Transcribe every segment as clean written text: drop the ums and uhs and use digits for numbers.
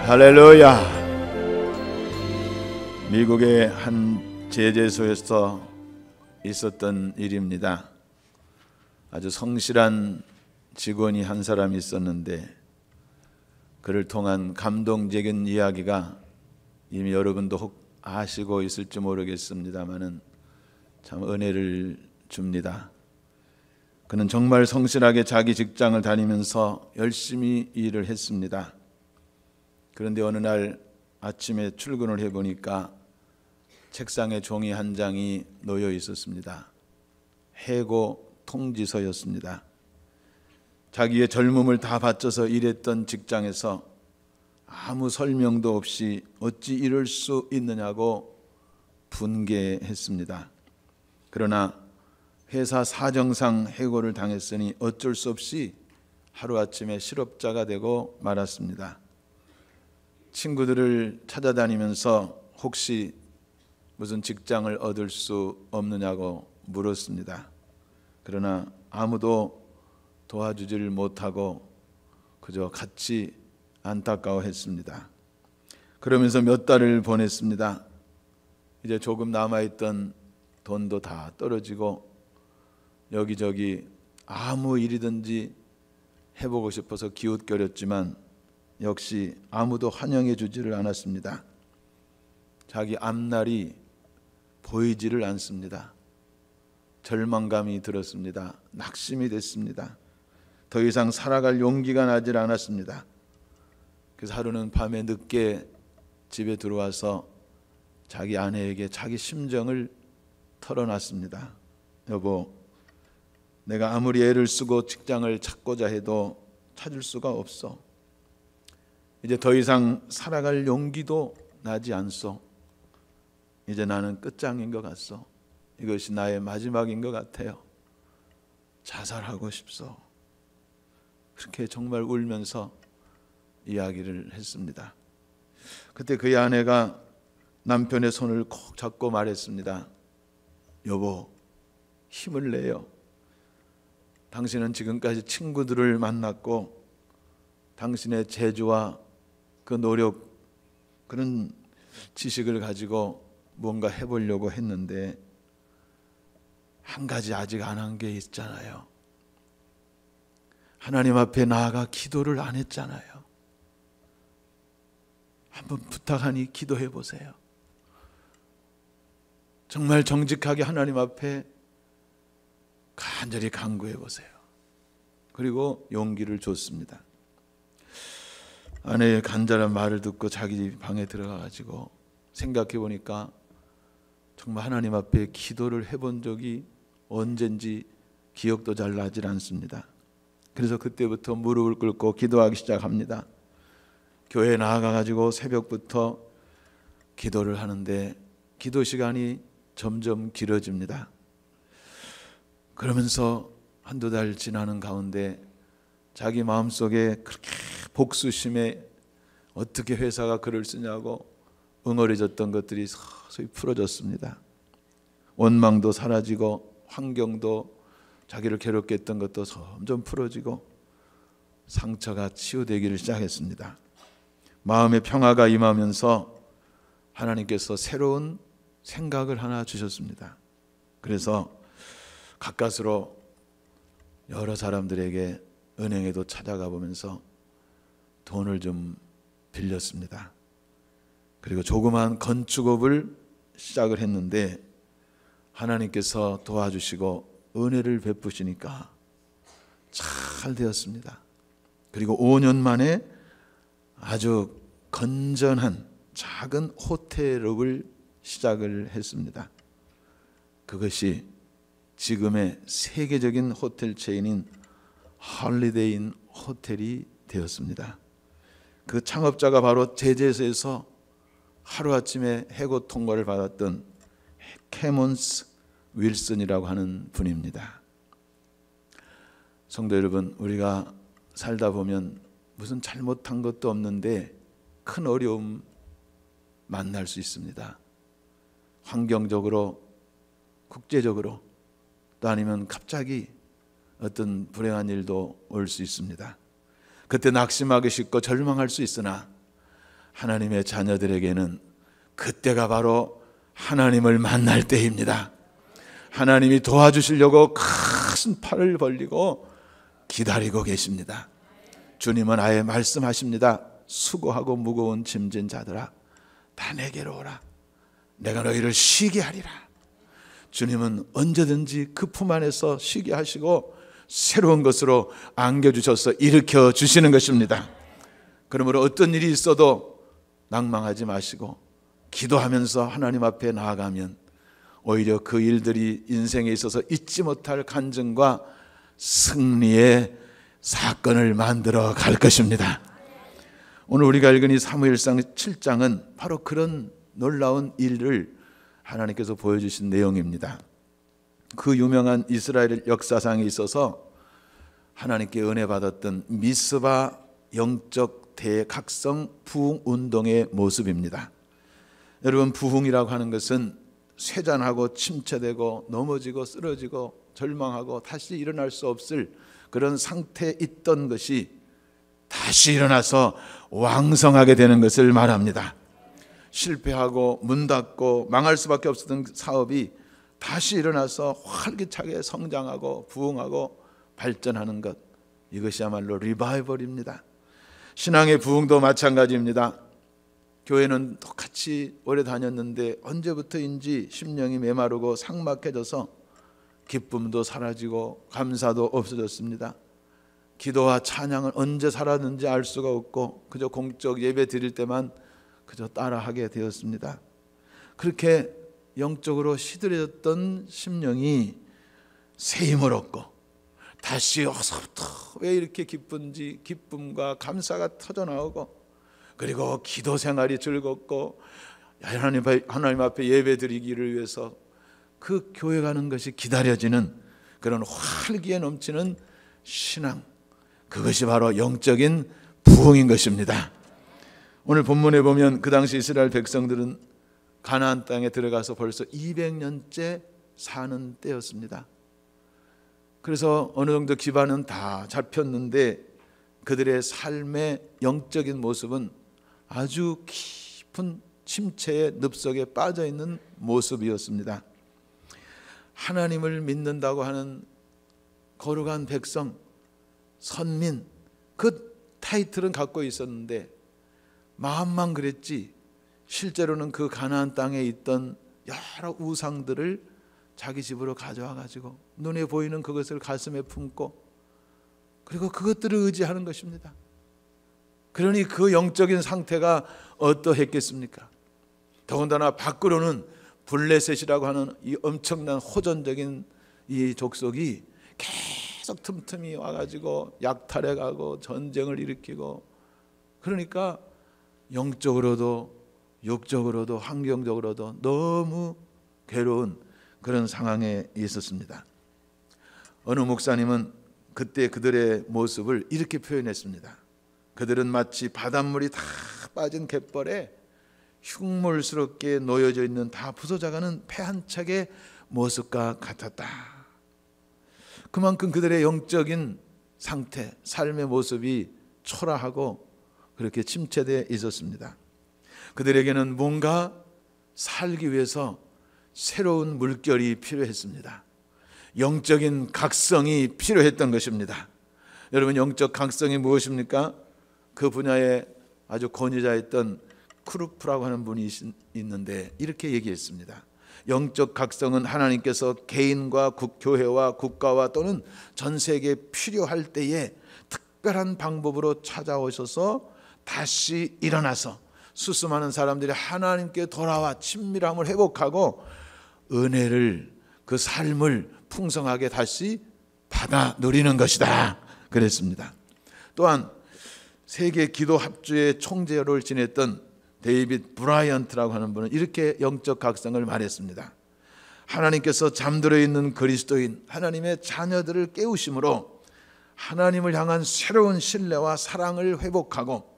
할렐루야. 미국의 한 제재소에서 있었던 일입니다. 아주 성실한 직원이 한 사람이 있었는데 그를 통한 감동적인 이야기가 이미 여러분도 혹 아시고 있을지 모르겠습니다만은 참 은혜를 줍니다. 그는 정말 성실하게 자기 직장을 다니면서 열심히 일을 했습니다. 그런데 어느 날 아침에 출근을 해보니까 책상에 종이 한 장이 놓여 있었습니다. 해고 통지서였습니다. 자기의 젊음을 다 바쳐서 일했던 직장에서 아무 설명도 없이 어찌 이럴 수 있느냐고 분개했습니다. 그러나 회사 사정상 해고를 당했으니 어쩔 수 없이 하루아침에 실업자가 되고 말았습니다. 친구들을 찾아다니면서 혹시 무슨 직장을 얻을 수 없느냐고 물었습니다. 그러나 아무도 도와주지를 못하고 그저 같이 안타까워했습니다. 그러면서 몇 달을 보냈습니다. 이제 조금 남아있던 돈도 다 떨어지고 여기저기 아무 일이든지 해보고 싶어서 기웃거렸지만 역시 아무도 환영해 주지를 않았습니다. 자기 앞날이 보이지를 않습니다. 절망감이 들었습니다. 낙심이 됐습니다. 더 이상 살아갈 용기가 나질 않았습니다. 그래서 하루는 밤에 늦게 집에 들어와서 자기 아내에게 자기 심정을 털어놨습니다. 여보, 내가 아무리 애를 쓰고 직장을 찾고자 해도 찾을 수가 없어. 이제 더 이상 살아갈 용기도 나지 않소. 이제 나는 끝장인 것 같소. 이것이 나의 마지막인 것 같아요. 자살하고 싶소. 그렇게 정말 울면서 이야기를 했습니다. 그때 그의 아내가 남편의 손을 꼭 잡고 말했습니다. 여보, 힘을 내요. 당신은 지금까지 친구들을 만났고 당신의 재주와 그 노력, 그런 지식을 가지고 뭔가 해보려고 했는데 한 가지 아직 안 한 게 있잖아요. 하나님 앞에 나아가 기도를 안 했잖아요. 한번 부탁하니 기도해 보세요. 정말 정직하게 하나님 앞에 간절히 간구해 보세요. 그리고 용기를 줬습니다. 아내의 간절한 말을 듣고 자기 방에 들어가 가지고 생각해 보니까 정말 하나님 앞에 기도를 해본 적이 언젠지 기억도 잘 나질 않습니다. 그래서 그때부터 무릎을 꿇고 기도하기 시작합니다. 교회에 나아가 가지고 새벽부터 기도를 하는데 기도 시간이 점점 길어집니다. 그러면서 한두 달 지나는 가운데 자기 마음속에 그렇게 복수심에 어떻게 회사가 글을 쓰냐고 응어리졌던 것들이 서서히 풀어졌습니다. 원망도 사라지고 환경도 자기를 괴롭게 했던 것도 점점 풀어지고 상처가 치유되기를 시작했습니다. 마음의 평화가 임하면서 하나님께서 새로운 생각을 하나 주셨습니다. 그래서 가까스로 여러 사람들에게 은행에도 찾아가 보면서 돈을 좀 빌렸습니다. 그리고 조그만 건축업을 시작을 했는데 하나님께서 도와주시고 은혜를 베푸시니까 잘 되었습니다. 그리고 5년 만에 아주 건전한 작은 호텔업을 시작을 했습니다. 그것이 지금의 세계적인 호텔 체인인 홀리데이 호텔이 되었습니다. 그 창업자가 바로 제재소에서 하루아침에 해고 통과를 받았던 캐몬스 윌슨이라고 하는 분입니다. 성도 여러분, 우리가 살다 보면 무슨 잘못한 것도 없는데 큰 어려움 만날 수 있습니다. 환경적으로, 국제적으로, 또 아니면 갑자기 어떤 불행한 일도 올 수 있습니다. 그때 낙심하기 쉽고 절망할 수 있으나 하나님의 자녀들에게는 그때가 바로 하나님을 만날 때입니다. 하나님이 도와주시려고 큰 팔을 벌리고 기다리고 계십니다. 주님은 아예 말씀하십니다. 수고하고 무거운 짐진 자들아, 다 내게로 오라. 내가 너희를 쉬게 하리라. 주님은 언제든지 그 품 안에서 쉬게 하시고 새로운 것으로 안겨주셔서 일으켜 주시는 것입니다. 그러므로 어떤 일이 있어도 낭망하지 마시고 기도하면서 하나님 앞에 나아가면 오히려 그 일들이 인생에 있어서 잊지 못할 간증과 승리의 사건을 만들어 갈 것입니다. 오늘 우리가 읽은 이 사무엘상 7장은 바로 그런 놀라운 일을 하나님께서 보여주신 내용입니다. 그 유명한 이스라엘 역사상에 있어서 하나님께 은혜 받았던 미스바 영적 대각성 부흥운동의 모습입니다. 여러분, 부흥이라고 하는 것은 쇠잔하고 침체되고 넘어지고 쓰러지고 절망하고 다시 일어날 수 없을 그런 상태에 있던 것이 다시 일어나서 왕성하게 되는 것을 말합니다. 실패하고 문 닫고 망할 수밖에 없었던 사업이 다시 일어나서 활기차게 성장하고 부흥하고 발전하는 것, 이것이야말로 리바이벌입니다. 신앙의 부흥도 마찬가지입니다. 교회는 똑같이 오래 다녔는데 언제부터인지 심령이 메마르고 삭막해져서 기쁨도 사라지고 감사도 없어졌습니다. 기도와 찬양은 언제 살았는지 알 수가 없고 그저 공적 예배 드릴 때만 그저 따라하게 되었습니다. 그렇게 영적으로 시들해졌던 심령이 새 힘을 얻고 다시 어서부터 왜 이렇게 기쁜지 기쁨과 감사가 터져나오고, 그리고 기도 생활이 즐겁고 하나님 앞에 예배 드리기를 위해서 그 교회 가는 것이 기다려지는 그런 활기에 넘치는 신앙, 그것이 바로 영적인 부흥인 것입니다. 오늘 본문에 보면 그 당시 이스라엘 백성들은 가나안 땅에 들어가서 벌써 200년째 사는 때였습니다. 그래서 어느 정도 기반은 다 잡혔는데 그들의 삶의 영적인 모습은 아주 깊은 침체의 늪속에 빠져있는 모습이었습니다. 하나님을 믿는다고 하는 거룩한 백성, 선민, 그 타이틀은 갖고 있었는데 마음만 그랬지 실제로는 그 가나안 땅에 있던 여러 우상들을 자기 집으로 가져와 가지고 눈에 보이는 그것을 가슴에 품고 그리고 그것들을 의지하는 것입니다. 그러니 그 영적인 상태가 어떠했겠습니까? 더군다나 밖으로는 블레셋이라고 하는 이 엄청난 호전적인 이 족속이 계속 틈틈이 와가지고 약탈해가고 전쟁을 일으키고, 그러니까 영적으로도 육적으로도 환경적으로도 너무 괴로운 그런 상황에 있었습니다. 어느 목사님은 그때 그들의 모습을 이렇게 표현했습니다. 그들은 마치 바닷물이 다 빠진 갯벌에 흉물스럽게 놓여져 있는 다 부서져가는 폐 한 척의 모습과 같았다. 그만큼 그들의 영적인 상태, 삶의 모습이 초라하고 그렇게 침체되어 있었습니다. 그들에게는 뭔가 살기 위해서 새로운 물결이 필요했습니다. 영적인 각성이 필요했던 것입니다. 여러분, 영적 각성이 무엇입니까? 그 분야에 아주 권위자였던 크루프라고 하는 분이 있는데 이렇게 얘기했습니다. 영적 각성은 하나님께서 개인과 교회와 국가와 또는 전 세계에 필요할 때에 특별한 방법으로 찾아오셔서 다시 일어나서 수많은 사람들이 하나님께 돌아와 친밀함을 회복하고 은혜를, 그 삶을 풍성하게 다시 받아 누리는 것이다 그랬습니다. 또한 세계 기도 합주의 총재를 지냈던 데이빗 브라이언트라고 하는 분은 이렇게 영적 각성을 말했습니다. 하나님께서 잠들어 있는 그리스도인 하나님의 자녀들을 깨우심으로 하나님을 향한 새로운 신뢰와 사랑을 회복하고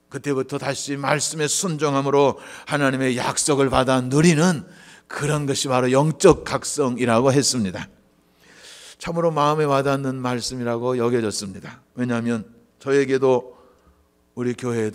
그때부터 다시 말씀에 순종함으로 하나님의 약속을 받아 누리는 그런 것이 바로 영적 각성이라고 했습니다. 참으로 마음에 와닿는 말씀이라고 여겨졌습니다. 왜냐하면 저에게도 우리 교회에도